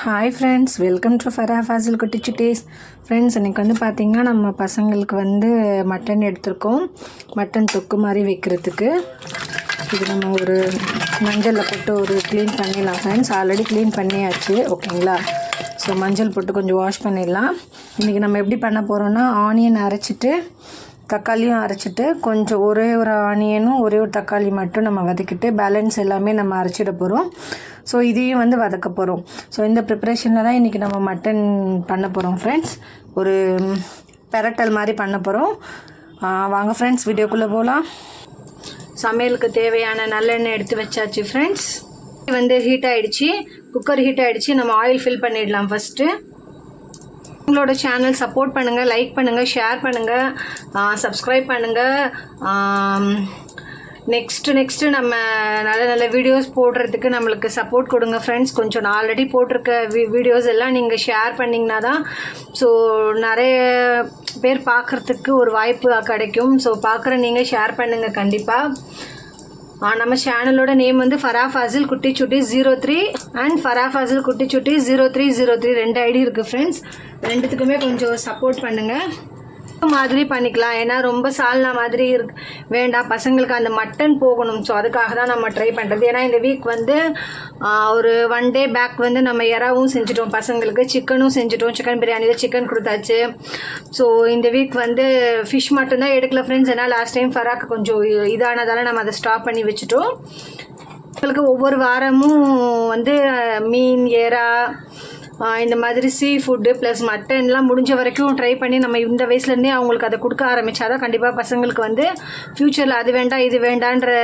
Hi friends, welcome to Farah Fasil குட்டி சுட்டீஸ். Friends, இன்றைக்கி வந்து பார்த்திங்கன்னா நம்ம பசங்களுக்கு வந்து மட்டன் எடுத்திருக்கோம். மட்டன் தொக்கு மாதிரி வைக்கிறதுக்கு இது நம்ம ஒரு மஞ்சளில் போட்டு ஒரு க்ளீன் பண்ணிடலாம் ஃப்ரெண்ட்ஸ். ஆல்ரெடி க்ளீன் பண்ணியாச்சு, ஓகேங்களா? ஸோ மஞ்சள் போட்டு கொஞ்சம் வாஷ் பண்ணிடலாம். இன்றைக்கி நம்ம எப்படி பண்ண போகிறோன்னா, ஆனியன் அரைச்சிட்டு தக்காளியும் அரைச்சிட்டு கொஞ்சம் ஒரே ஒரு ஆனியனும் ஒரே ஒரு தக்காளி மட்டும் நம்ம வதக்கிட்டு பேலன்ஸ் எல்லாமே நம்ம அரைச்சிட போகிறோம். ஸோ இதையும் வந்து வதக்க போகிறோம். ஸோ இந்த ப்ரிப்ரேஷனில் தான் இன்றைக்கி நம்ம மட்டன் பண்ண போகிறோம் ஃப்ரெண்ட்ஸ். ஒரு பெரட்டல் மாதிரி பண்ண போகிறோம். வாங்க ஃப்ரெண்ட்ஸ், வீடியோக்குள்ளே போகலாம். சமையலுக்கு தேவையான நல்லெண்ணெய் எடுத்து வச்சாச்சு ஃப்ரெண்ட்ஸ். வந்து ஹீட் ஆகிடுச்சு, குக்கர் ஹீட் ஆகிடுச்சு. நம்ம ஆயில் ஃபில் பண்ணிடலாம் ஃபஸ்ட்டு. உங்களோட சேனல் சப்போர்ட் பண்ணுங்கள், லைக் பண்ணுங்கள், ஷேர் பண்ணுங்கள், சப்ஸ்கிரைப் பண்ணுங்கள். நெக்ஸ்ட்டு நம்ம நல்ல நல்ல வீடியோஸ் போடுறதுக்கு நம்மளுக்கு சப்போர்ட் கொடுங்க ஃப்ரெண்ட்ஸ். கொஞ்சம் நான் ஆல்ரெடி போட்டிருக்க வீடியோஸ் எல்லாம் நீங்கள் ஷேர் பண்ணிங்கன்னா தான் ஸோ நிறைய பேர் பார்க்குறதுக்கு ஒரு வாய்ப்பு கிடைக்கும். ஸோ பார்க்குற நீங்கள் ஷேர் பண்ணுங்கள் கண்டிப்பாக. நம்ம சேனலோட நேம் வந்து ஃபரா ஃபாசில் குட்டி சுட்டி 03 அண்ட் ஃபரா ஃபாசில் குட்டி சுட்டி 0303 2 ஐடி இருக்குது ஃப்ரெண்ட்ஸ். ரெண்டுத்துக்குமே கொஞ்சம் சப்போர்ட் பண்ணுங்கள். மாதிரி பண்ணிக்கலாம், ஏன்னா ரொம்ப சால்னா மாதிரி வேண்டாம், பசங்களுக்கு அந்த மட்டன் போகணும். ஸோ அதுக்காக தான் நம்ம ட்ரை பண்ணுறது. ஏன்னா இந்த வீக் வந்து ஒரு 1 டே பேக் வந்து நம்ம இறாவும் செஞ்சுட்டோம், பசங்களுக்கு சிக்கனும் செஞ்சுட்டோம். சிக்கன் பிரியாணியில் சிக்கன் கொடுத்தாச்சு. ஸோ இந்த வீக் வந்து ஃபிஷ் மட்டும்தான் எடுக்கல ஃப்ரெண்ட்ஸ். ஏன்னா லாஸ்ட் டைம் ஃபராக்கு கொஞ்சம் இதானதால் நம்ம அதை ஸ்டாப் பண்ணி வச்சுட்டோம். உங்களுக்கு ஒவ்வொரு வாரமும் வந்து மீன், எறா, இந்த மாதிரி சீ ஃபுட்டு ப்ளஸ் மட்டன்லாம் முடிஞ்ச வரைக்கும் ட்ரை பண்ணி நம்ம இந்த வயசுலேருந்தே அவங்களுக்கு அதை கொடுக்க ஆரம்பித்தாதான் கண்டிப்பாக பசங்களுக்கு வந்து ஃப்யூச்சரில் அது வேண்டாம் இது வேண்டான்ற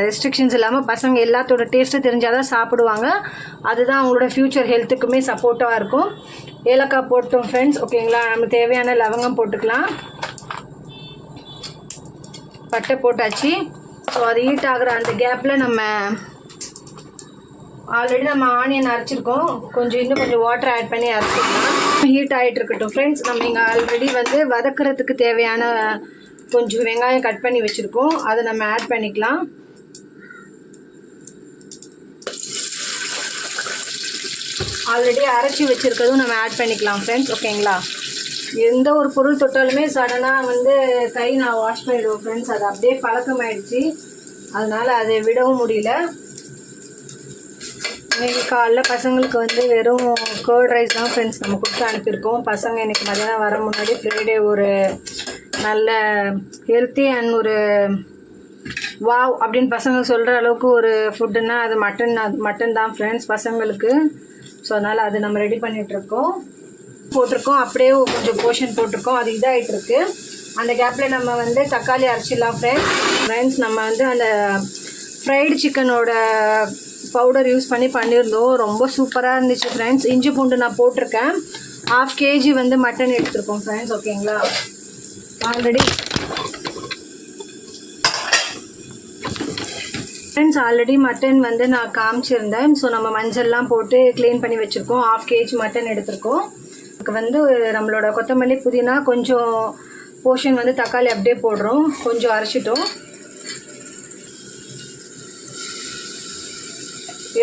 ரெஸ்ட்ரிக்ஷன்ஸ் இல்லாமல் பசங்க எல்லாத்தோட டேஸ்ட்டு தெரிஞ்சால் தான் சாப்பிடுவாங்க. அதுதான் அவங்களோட ஃப்யூச்சர் ஹெல்த்துக்குமே சப்போர்ட்டாக இருக்கும். ஏலக்காய் போட்டோம் ஃப்ரெண்ட்ஸ், ஓகேங்களா? நம்ம தேவையான லவங்கம் போட்டுக்கலாம். பட்டை போட்டாச்சு. ஸோ அது ஹீட் ஆகிற அந்த கேப்பில் நம்ம ஆல்ரெடி நம்ம ஆனியன் அரைச்சிருக்கோம், இன்னும் கொஞ்சம் வாட்டர் ஆட் பண்ணி அரைச்சிக்கலாம். ஹீட் ஆகிட்டு இருக்கட்டும் ஃப்ரெண்ட்ஸ். நம்ம இங்கே ஆல்ரெடி வந்து வதக்கிறதுக்கு தேவையான கொஞ்சம் வெங்காயம் கட் பண்ணி வச்சுருக்கோம், அதை நம்ம ஆட் பண்ணிக்கலாம். ஆல்ரெடி அரைச்சி வச்சுருக்கிறதும் நம்ம ஆட் பண்ணிக்கலாம் ஃப்ரெண்ட்ஸ், ஓகேங்களா? எந்த ஒரு பொருள் தொட்டாலுமே சடனாக வந்து கை நான் வாஷ் பண்ணிவிடுவோம் ஃப்ரெண்ட்ஸ். அது அப்படியே பழக்கமாயிடுச்சு, அதனால் அதை விடவும் முடியல. இன்றைக்கி காலைல பசங்களுக்கு வந்து வெறும் கர்ட் ரைஸ் தான் ஃப்ரெண்ட்ஸ் நம்ம கொடுத்து அனுப்பியிருக்கோம். பசங்க இன்றைக்கி மதியானம் வர முன்னாடி ஃப்ரைடே ஒரு நல்ல ஹெல்த்தி அண்ட் ஒரு வாவ் அப்படின்னு பசங்க சொல்கிற அளவுக்கு ஒரு ஃபுட்டுன்னா அது மட்டன் தான் ஃப்ரெண்ட்ஸ் பசங்களுக்கு. ஸோ அதனால் அது நம்ம ரெடி பண்ணிகிட்ருக்கோம். போட்டிருக்கோம், அப்படியே கொஞ்சம் போர்ஷன் போட்டிருக்கோம், அது இதாகிட்டுருக்கு. அந்த கேப்பில் நம்ம வந்து தக்காளி அரைச்சிடலாம் ஃப்ரெண்ட்ஸ். நம்ம வந்து அந்த ஃப்ரைடு சிக்கனோட பவுடர் யூஸ் பண்ணி பண்ணியிருந்தோம், ரொம்ப சூப்பராக இருந்துச்சு ஃப்ரெண்ட்ஸ். இஞ்சி பூண்டு நான் போட்டிருக்கேன். 1/2 kg வந்து மட்டன் எடுத்துருக்கோம் ஃப்ரெண்ட்ஸ், ஓகேங்களா? ஆல்ரெடி மட்டன் வந்து நான் காமிச்சிருந்தேன். ஸோ நம்ம மஞ்சள்லாம் போட்டு க்ளீன் பண்ணி வச்சுருக்கோம். 1/2 kg மட்டன் எடுத்திருக்கோம். அதுக்கு வந்து நம்மளோட கொத்தமல்லி, புதினா, கொஞ்சம் போர்ஷன் வந்து தக்காளி அப்படியே போடுறோம், கொஞ்சம் அரைச்சிட்டோம்.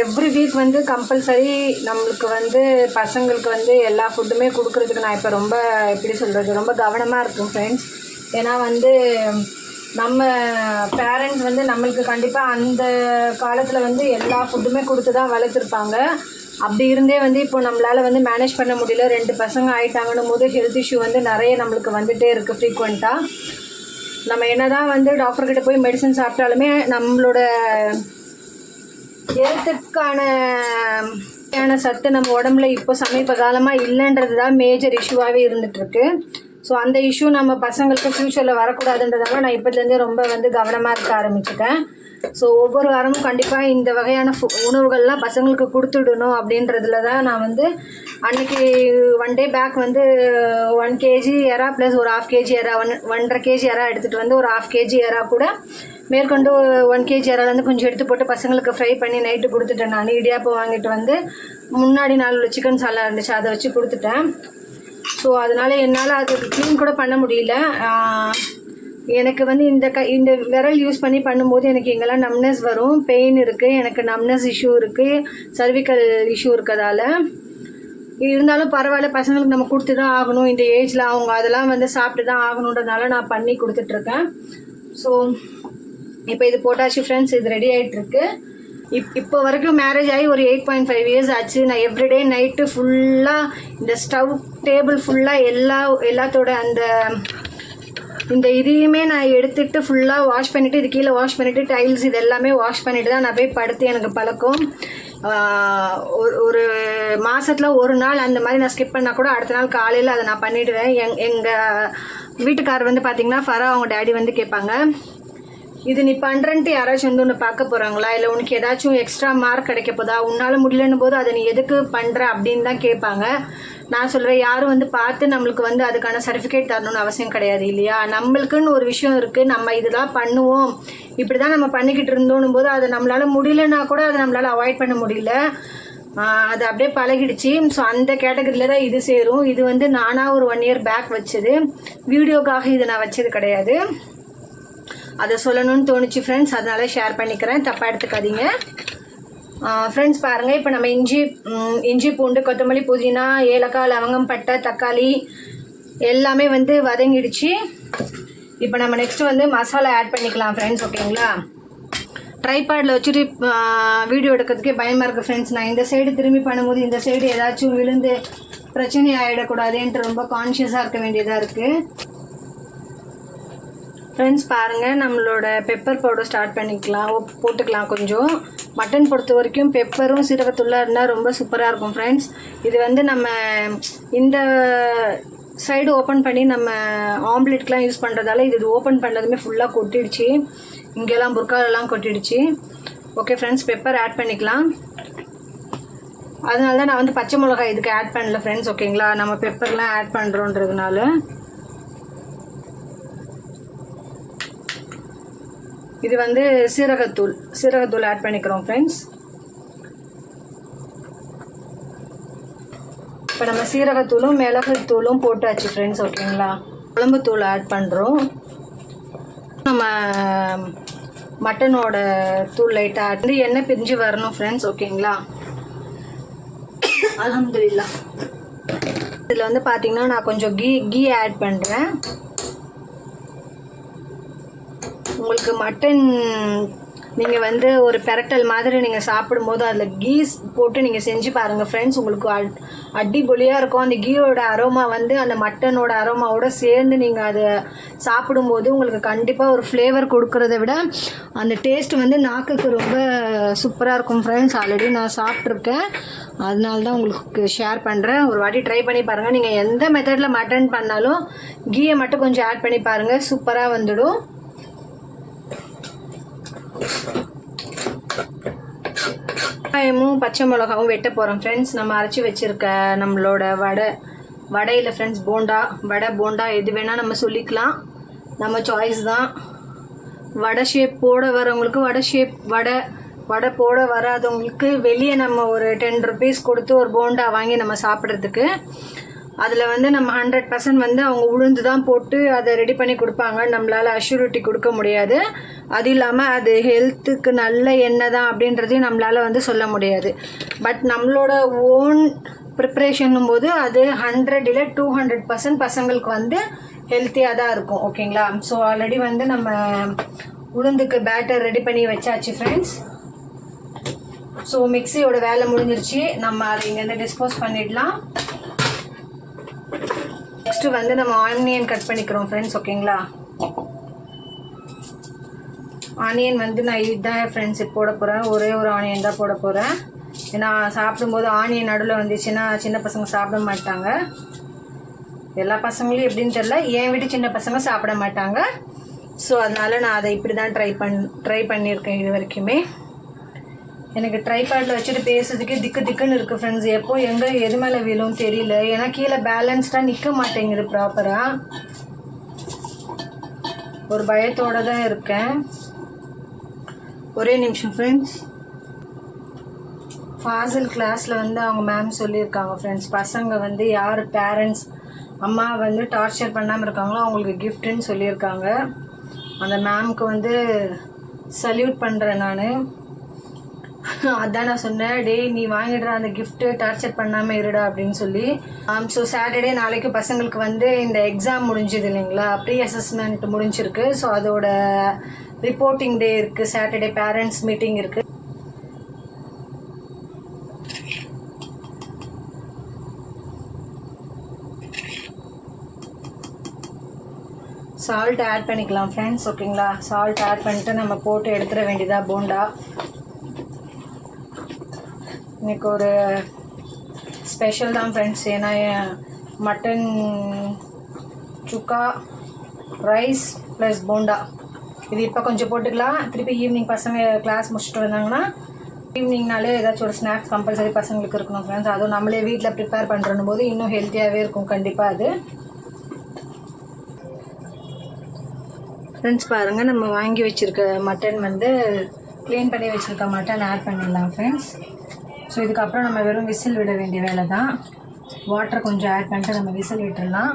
எவ்ரி வீக் வந்து கம்பல்சரி நம்மளுக்கு வந்து பசங்களுக்கு வந்து எல்லா ஃபுட்டுமே கொடுக்குறதுக்கு நான் இப்போ ரொம்ப எப்படி சொல்கிறது, ரொம்ப கவனமாக இருக்கும் ஃப்ரெண்ட்ஸ். ஏன்னா வந்து நம்ம பேரண்ட்ஸ் வந்து நம்மளுக்கு கண்டிப்பாக அந்த காலத்தில் வந்து எல்லா ஃபுட்டுமே கொடுத்து தான் வளர்த்துருப்பாங்க. அப்படி இருந்தே வந்து இப்போ நம்மளால் வந்து மேனேஜ் பண்ண முடியல. 2 பசங்க ஆகிட்டாங்கன்னும் போது ஹெல்த் இஷ்யூ வந்து நிறைய நம்மளுக்கு வந்துகிட்டே இருக்குது ஃப்ரீக்வெண்ட்டாக. நம்ம என்ன தான் வந்து டாக்டர்கிட்ட போய் மெடிசன் சாப்பிட்டாலுமே நம்மளோட ஹெல்த்துக்கான சத்து நம்ம உடம்புல இப்போ சமீப காலமாக இல்லைன்றது தான் மேஜர் இஷ்யூவாகவே இருந்துகிட்ருக்கு. ஸோ அந்த இஷ்யூ நம்ம பசங்களுக்கு ஃப்யூச்சரில் வரக்கூடாதுன்றதால நான் இப்போதுலேருந்தே ரொம்ப வந்து கவனமாக இருக்க ஆரம்பிச்சிட்டேன். ஸோ ஒவ்வொரு வாரமும் கண்டிப்பாக இந்த வகையான உணவுகள்லாம் பசங்களுக்கு கொடுத்துடணும் அப்படின்றதுல தான் நான் வந்து அன்றைக்கி 1 டே பேக் வந்து 1 kg எறா ப்ளஸ் ஒரு 1/2 kg எறா 1.5 kg எறா எடுத்துகிட்டு வந்து ஒரு 1/2 kg எறா கூட மேற்கொண்டு 1 kg எறாலேருந்து கொஞ்சம் எடுத்து போட்டு பசங்களுக்கு ஃப்ரை பண்ணி நைட்டு கொடுத்துட்டேன். நான் இடியாப்பம் வாங்கிட்டு வந்து முன்னாடி நாள் உள்ள சிக்கன் சாலா இருந்துச்சு, அதை வச்சு கொடுத்துட்டேன். ஸோ அதனால் என்னால் அது க்ளீன் கூட பண்ண முடியல. எனக்கு வந்து இந்த விரல் யூஸ் பண்ணி பண்ணும்போது எனக்கு எங்கெல்லாம் நம்னஸ் வரும், பெயின் இருக்குது, எனக்கு நம்னஸ் இஷ்யூ இருக்குது, சர்விக்கல் இஷ்யூ இருக்கிறதால இருந்தாலும் பரவாயில்ல, பசங்களுக்கு நம்ம கொடுத்து தான் ஆகணும். இந்த ஏஜில் அவங்க அதெல்லாம் வந்து சாப்பிட்டு தான் ஆகணுன்றதுனால நான் பண்ணி கொடுத்துட்ருக்கேன். ஸோ இப்போ இது போட்டாச்சு ஃப்ரெண்ட்ஸ், இது ரெடி ஆகிட்டுருக்கு. இப்போ வரைக்கும் மேரேஜ் ஆகி ஒரு 8.5 இயர்ஸ் ஆச்சு. நான் எவ்ரிடே நைட்டு ஃபுல்லாக இந்த ஸ்டவ் டேபிள் ஃபுல்லாக எல்லாத்தோட இந்த இதையுமே நான் எடுத்துகிட்டு ஃபுல்லாக வாஷ் பண்ணிவிட்டு, இது கீழே வாஷ் பண்ணிவிட்டு, டைல்ஸ் இது எல்லாமே வாஷ் பண்ணிவிட்டு தான் நான் போய் படுத்து எனக்கு பழக்கம். ஒரு மாதத்தில் ஒரு நாள் அந்த மாதிரி நான் ஸ்கிப் பண்ணால் கூட அடுத்த நாள் காலையில் அதை நான் பண்ணிவிடுவேன். எங்கள் வீட்டுக்காரர் வந்து பார்த்திங்கன்னா அவங்க டேடி வந்து கேட்பாங்க, இது நீ பண்ணுறன்ட்டு யாராச்சும் வந்து ஒன்று பார்க்க போகிறாங்களா, இல்லை உனக்கு ஏதாச்சும் எக்ஸ்ட்ரா மார்க் கிடைக்க போதா, உன்னால் முடியலன்னு போது அதை நீ எதுக்கு பண்ணுற அப்படின்னு தான் கேட்பாங்க. நான் சொல்கிறேன், யாரும் வந்து பார்த்து நம்மளுக்கு வந்து அதுக்கான சர்டிஃபிகேட் தரணும்னு அவசியம் கிடையாது இல்லையா. நம்மளுக்குன்னு ஒரு விஷயம் இருக்குது, நம்ம இதெல்லாம் பண்ணுவோம், இப்படி தான் நம்ம பண்ணிக்கிட்டு இருந்தோன்னும் போது அதை நம்மளால் முடியலன்னா கூட அதை நம்மளால் அவாய்ட் பண்ண முடியல. அது அப்படியே பழகிடுச்சு. ஸோ அந்த கேட்டகரியில் தான் இது சேரும். இது வந்து நானாக ஒரு 1 இயர் பேக் வச்சது, வீடியோக்காக இது நான் வச்சது கிடையாது. அதை சொல்லணும்னு தோணுச்சு ஃப்ரெண்ட்ஸ், அதனால ஷேர் பண்ணிக்கிறேன், தப்பாக எடுத்துக்காதீங்க ஃப்ரெண்ட்ஸ். பாருங்கள், இப்போ நம்ம இஞ்சி பூண்டு கொத்தமல்லி புதினா ஏலக்காய் லவங்கம் பட்டை தக்காளி எல்லாமே வந்து வதங்கிடுச்சு. இப்போ நம்ம நெக்ஸ்ட்டு வந்து மசாலா ஆட் பண்ணிக்கலாம் ஃப்ரெண்ட்ஸ். ஓகேங்களா, ட்ரைபேடில் வச்சுட்டு வீடியோ எடுக்கிறதுக்கே பயமாக இருக்குது ஃப்ரெண்ட்ஸ். நான் இந்த சைடு திரும்பி பண்ணும்போது இந்த சைடு ஏதாச்சும் விழுந்து பிரச்சனை ஆகிடக்கூடாதுன்ட்டு ரொம்ப கான்ஷியஸாக இருக்க வேண்டியதாக இருக்குது ஃப்ரெண்ட்ஸ். பாருங்கள், நம்மளோட பெப்பர் பவுடர் ஸ்டார்ட் பண்ணிக்கலாம், போட்டுக்கலாம் கொஞ்சம். மட்டன் பொறுத்த வரைக்கும் பெப்பரும் சீரகத்தூளாக இருந்தால் ரொம்ப சூப்பராக இருக்கும் ஃப்ரெண்ட்ஸ். இது வந்து நம்ம இந்த சைடு ஓப்பன் பண்ணி நம்ம ஆம்லேட்க்கெலாம் யூஸ் பண்ணுறதால இது ஓப்பன் பண்ணதுமே ஃபுல்லாக கொட்டிடுச்சு, இங்கெல்லாம் புர்க்காலெல்லாம் கொட்டிடுச்சு. ஓகே ஃப்ரெண்ட்ஸ், பெப்பர் ஆட் பண்ணிக்கலாம். அதனால தான் நான் வந்து பச்சை மிளகாய் இதுக்கு ஆட் பண்ணல ஃப்ரெண்ட்ஸ். ஓகேங்களா, நம்ம பெப்பர்லாம் ஆட் பண்ணுறோன்றதுனால. இது வந்து சீரகத்தூள் ஆட் பண்ணிக்கிறோம் ஃப்ரெண்ட்ஸ். இப்போ நம்ம சீரகத்தூளும் மிளகுத்தூளும் போட்டாச்சு ஃப்ரெண்ட்ஸ். ஓகேங்களா, குழம்புத்தூள் ஆட் பண்ணுறோம். நம்ம மட்டனோட தூள் லைட்டாக ஆட் பண்ணி எண்ணெய் பிரிஞ்சு வரணும் ஃப்ரெண்ட்ஸ். ஓகேங்களா, அல்ஹம்துலில்லாஹ். இதில் வந்து பார்த்திங்கன்னா நான் கொஞ்சம் கீ ஆட் பண்ணுறேன். உங்களுக்கு மட்டன் நீங்கள் வந்து ஒரு பெரட்டல் மாதிரி நீங்கள் சாப்பிடும்போது அதில் கீஸ் போட்டு நீங்கள் செஞ்சு பாருங்கள் ஃப்ரெண்ட்ஸ், உங்களுக்கு அடிபொலியாக இருக்கும். அந்த கீயோட அரோமா வந்து அந்த மட்டனோட அரோமாவோட சேர்ந்து நீங்கள் அதை சாப்பிடும்போது உங்களுக்கு கண்டிப்பாக ஒரு ஃப்ளேவர் கொடுக்குறத விட அந்த டேஸ்ட் வந்து நாக்குக்கு ரொம்ப சூப்பராக இருக்கும் ஃப்ரெண்ட்ஸ். ஆல்ரெடி நான் சாப்பிட்ருக்கேன், அதனால தான் உங்களுக்கு ஷேர் பண்ணுறேன். ஒரு வாட்டி ட்ரை பண்ணி பாருங்கள். நீங்கள் எந்த மெத்தடில் மட்டன் பண்ணாலும் கீயை மட்டும் கொஞ்சம் ஆட் பண்ணி பாருங்கள், சூப்பராக வந்துடும். வெங்காயமும் பச்சை மிளகாவும் வெட்ட போகிறோம் ஃப்ரெண்ட்ஸ். நம்ம அரைச்சி வச்சுருக்க நம்மளோட வடையில் ஃப்ரெண்ட்ஸ் போண்டா எது வேணால் நம்ம சொல்லிக்கலாம், நம்ம சாய்ஸ் தான். வடை ஷேப் போட வரவங்களுக்கு வடை போட வராதவங்களுக்கு வெளியே நம்ம ஒரு 10 rupees கொடுத்து ஒரு போண்டா வாங்கி நம்ம சாப்பிட்றதுக்கு. அதில் வந்து நம்ம 100% வந்து அவங்க உளுந்து தான் போட்டு அதை ரெடி பண்ணி கொடுப்பாங்க, நம்மளால் அஷ்யூரிட்டி கொடுக்க முடியாது. அது இல்லாமல் அது ஹெல்த்துக்கு நல்ல எண்ணெய் தான் அப்படின்றதையும் நம்மளால் வந்து சொல்ல முடியாது. பட் நம்மளோட ஓன் ப்ரிப்ரேஷன்னும் போது அது 100 இல்லை 200% பசங்களுக்கு வந்து ஹெல்த்தியாக தான் இருக்கும். ஓகேங்களா, ஸோ ஆல்ரெடி வந்து நம்ம உளுந்துக்கு பேட்டர் ரெடி பண்ணி வச்சாச்சு ஃப்ரெண்ட்ஸ். ஸோ மிக்சியோட வேலை முடிஞ்சிருச்சு, நம்ம அதை இங்கேருந்து டிஸ்போஸ் பண்ணிடலாம். நெக்ஸ்ட்டு வந்து நம்ம ஆனியன் கட் பண்ணிக்கிறோம் ஃப்ரெண்ட்ஸ். ஓகேங்களா, ஆனியன் வந்து நான் இதுதான் ஃப்ரெண்ட்ஸ் போட போகிறேன், ஒரே ஒரு ஆனியன் தான் போட போகிறேன். ஏன்னா சாப்பிடும்போது ஆனியன் நடுவில் வந்துச்சுன்னா சின்ன பசங்க சாப்பிட மாட்டாங்க. எல்லா பசங்களையும் எப்படின்னு தெரியல, என் வீட்டு சின்ன பசங்க சாப்பிட மாட்டாங்க. ஸோ அதனால் நான் அதை இப்படி தான் ட்ரை பண்ணியிருக்கேன் இது வரைக்குமே. எனக்கு ட்ரைபேடில் வச்சுட்டு பேசுறதுக்கே திக்குன்னு இருக்குது ஃப்ரெண்ட்ஸ். எப்போ எங்கே எது மேலே விழும் தெரியல, ஏன்னா கீழே பேலன்ஸ்டாக நிற்க மாட்டேங்குது ப்ராப்பராக. ஒரு பயத்தோடு தான் இருக்கேன். ஒரே நிமிஷம் ஃப்ரெண்ட்ஸ். ஃபாசில் கிளாஸில் வந்து அவங்க மேம் சொல்லியிருக்காங்க ஃப்ரெண்ட்ஸ், பசங்க வந்து யார் பேரண்ட்ஸ் அம்மா வந்து டார்ச்சர் பண்ணாமல் இருக்காங்களோ அவங்களுக்கு கிஃப்ட்டுன்னு சொல்லியிருக்காங்க. அந்த மேம்க்கு வந்து சல்யூட் பண்ணுறேன் நான். அதான் நான் சொன்னேன், டேய் நீ வாங்கிடுற அந்த கிஃப்ட்டு டார்ச்சர் பண்ணாமல் இருடா அப்படின்னு சொல்லி. ஸோ சாட்டர்டே நாளைக்கு பசங்களுக்கு வந்து இந்த எக்ஸாம் முடிஞ்சுது இல்லைங்களா, ப்ரீ அசஸ்மெண்ட் முடிஞ்சிருக்கு. ஸோ அதோட ரிப்போர்ட்டிங் டே இருக்குது, சாட்டர்டே பேரண்ட்ஸ் மீட்டிங் இருக்குது. சால்ட் ஆட் பண்ணிக்கலாம் ஃப்ரெண்ட்ஸ், ஓகேங்களா. சால்ட் ஆட் பண்ணிட்டு நம்ம போட்டு எடுத்துட வேண்டியதா போண்டா. இன்னைக்கு ஒரு ஸ்பெஷல் தான் ஃப்ரெண்ட்ஸ், ஏன்னா மட்டன் சுக்கா ரைஸ் ப்ளஸ் போண்டா இது இப்போ கொஞ்சம் போட்டுக்கலாம். திருப்பி ஈவினிங் பசங்க கிளாஸ் முடிச்சுட்டு வந்தாங்கன்னா ஈவினிங்னாலே ஏதாச்சும் ஒரு ஸ்நாக்ஸ் கம்பல்சரி பசங்களுக்கு இருக்கணும் ஃப்ரெண்ட்ஸ். அதுவும் நம்மளே வீட்டில் ப்ரிப்பேர் பண்ணுறணும் போது இன்னும் ஹெல்த்தியாகவே இருக்கும் கண்டிப்பாக அது. ஃப்ரெண்ட்ஸ் பாருங்கள், நம்ம வாங்கி வச்சுருக்க மட்டன் வந்து க்ளீன் பண்ணி வச்சுருக்க மட்டன் ஆட் பண்ணிடலாம் ஃப்ரெண்ட்ஸ். ஸோ இதுக்கப்புறம் நம்ம வெறும் விசில் விட வேண்டிய வேலை தான். வாட்டர் கொஞ்சம் ஆட் பண்ணிட்டு நம்ம விசில் விட்டுடலாம்.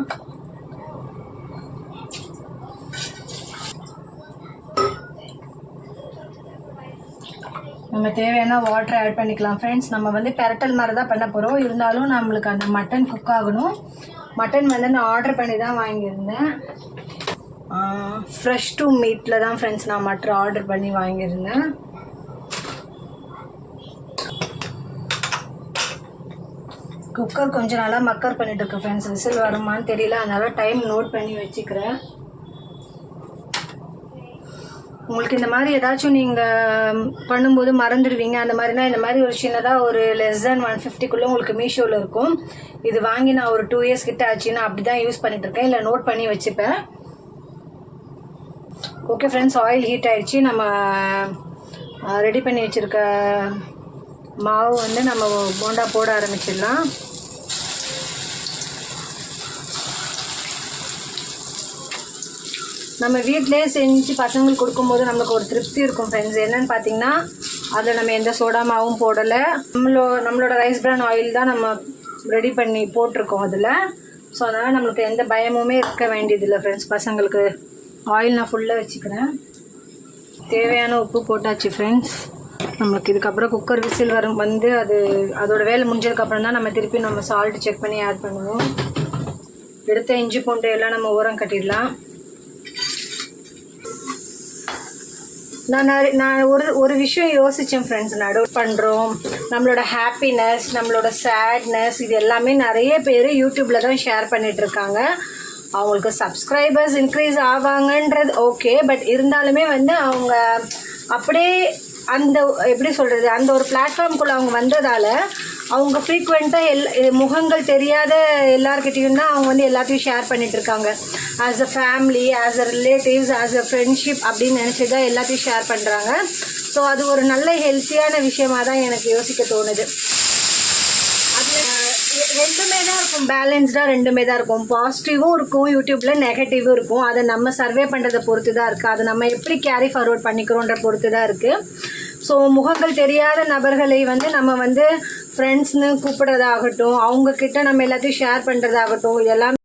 நம்ம தேவையான வாட்டர் ஆட் பண்ணிக்கலாம் ஃப்ரெண்ட்ஸ். நம்ம வந்து பெரட்டல் மாதிரி தான் பண்ண போகிறோம், இருந்தாலும் நம்மளுக்கு அந்த மட்டன் குக் ஆகணும். மட்டன் வந்து நான் ஆர்டர் பண்ணி தான் வாங்கியிருந்தேன். ஃப்ரெஷ் டு மீட்டில் தான் ஃப்ரெண்ட்ஸ் நான் மட்டன் ஆர்டர் பண்ணி வாங்கியிருந்தேன். குக்கர் கொஞ்சம் நல்லா மக்கர் பண்ணிட்டு இருக்கேன் ஃப்ரெண்ட்ஸ். விசில் வருமானு தெரியல, அதனால டைம் நோட் பண்ணி வச்சுக்கிறேன். உங்களுக்கு இந்த மாதிரி ஏதாச்சும் நீங்கள் பண்ணும்போது மறந்துடுவீங்க அந்த மாதிரினா, இந்த மாதிரி ஒரு சின்னதாக ஒரு லெஸ் தென் 150க்குள்ளே உங்களுக்கு மீஷோவில் இருக்கும். இது வாங்கி நான் ஒரு 2 இயர்ஸ் கிட்ட ஆச்சுன்னா அப்படி தான் யூஸ் பண்ணிட்டுருக்கேன், இல்லை நோட் பண்ணி வச்சுப்பேன். ஓகே ஃப்ரெண்ட்ஸ், ஆயில் ஹீட் ஆகிடுச்சு. நம்ம ரெடி பண்ணி வச்சுருக்க மாவு வந்து நம்ம போண்டா போட ஆரம்பிச்சிடலாம். நம்ம வீட்டிலே செஞ்சு பசங்களுக்கு கொடுக்கும்போது நம்மளுக்கு ஒரு திருப்தி இருக்கும் ஃப்ரெண்ட்ஸ். என்னென்னு பார்த்தீங்கன்னா, அதில் நம்ம எந்த சோடா மாவும் போடலை, நம்மளோட ரைஸ் பிரான் ஆயில் தான் நம்ம ரெடி பண்ணி போட்டிருக்கோம் அதில். ஸோ அதனால் நம்மளுக்கு எந்த பயமுமே இருக்க வேண்டியதில்லை ஃப்ரெண்ட்ஸ். பசங்களுக்கு ஆயில் நான் ஃபுல்லாக வச்சுக்கிறேன். தேவையான உப்பு போட்டாச்சு ஃப்ரெண்ட்ஸ். நம்மளுக்கு இதுக்கப்புறம் குக்கர் விசில் வந்து அதோட வேலை முடிஞ்சதுக்கப்புறம் தான் நம்ம திருப்பி நம்ம சால்ட் செக் பண்ணி ஆட் பண்ணுவோம். எடுத்த இஞ்சி பூண்டு எல்லாம் நம்ம ஓரம் கட்டிடலாம். நான் ஒரு விஷயம் யோசித்தேன் ஃப்ரெண்ட்ஸ். நடுவு பண்ணுறோம், நம்மளோட ஹாப்பினஸ், நம்மளோட சேட்னஸ், இது எல்லாமே நிறைய பேர் யூடியூப்பில் தான் ஷேர் பண்ணிகிட்ருக்காங்க. அவங்களுக்கு சப்ஸ்கிரைபர்ஸ் இன்க்ரீஸ் ஆவாங்கன்றது ஓகே, பட் இருந்தாலுமே வந்து அவங்க அப்படியே அந்த எப்படி சொல்கிறது, அந்த ஒரு பிளாட்ஃபார்முக்குள்ளே அவங்க வந்ததால் அவங்க ஃப்ரீக்வெண்ட்டாக முகங்கள் தெரியாத எல்லார்கிட்டையும் தான் அவங்க வந்து எல்லாத்தையும் ஷேர் பண்ணிகிட்ருக்காங்க. As a family, as a relatives, as a friendship அப்படின்னு நினச்சி தான் எல்லாத்தையும் ஷேர் பண்ணுறாங்க. ஸோ அது ஒரு நல்ல ஹெல்த்தியான விஷயமாக தான் எனக்கு யோசிக்க தோணுது. ரெண்டுமே தான் இருக்கும், பேலன்ஸ்டாக ரெண்டுமே தான் இருக்கும். பாசிட்டிவும் இருக்கும் யூடியூப்பில், நெகட்டிவும் இருக்கும். அதை நம்ம சர்வே பண்ணுறதை பொறுத்து தான் இருக்குது. அதை நம்ம எப்படி கேரி ஃபார்வர்ட் பண்ணிக்கிறோன்ற பொறுத்து தான் இருக்குது. ஸோ முகங்கள் தெரியாத நபர்களை வந்து நம்ம வந்து ஃப்ரெண்ட்ஸ்னு கூப்பிட்றதாகட்டும், அவங்கக்கிட்ட நம்ம எல்லாத்தையும் ஷேர் பண்ணுறதாகட்டும், இதெல்லாம்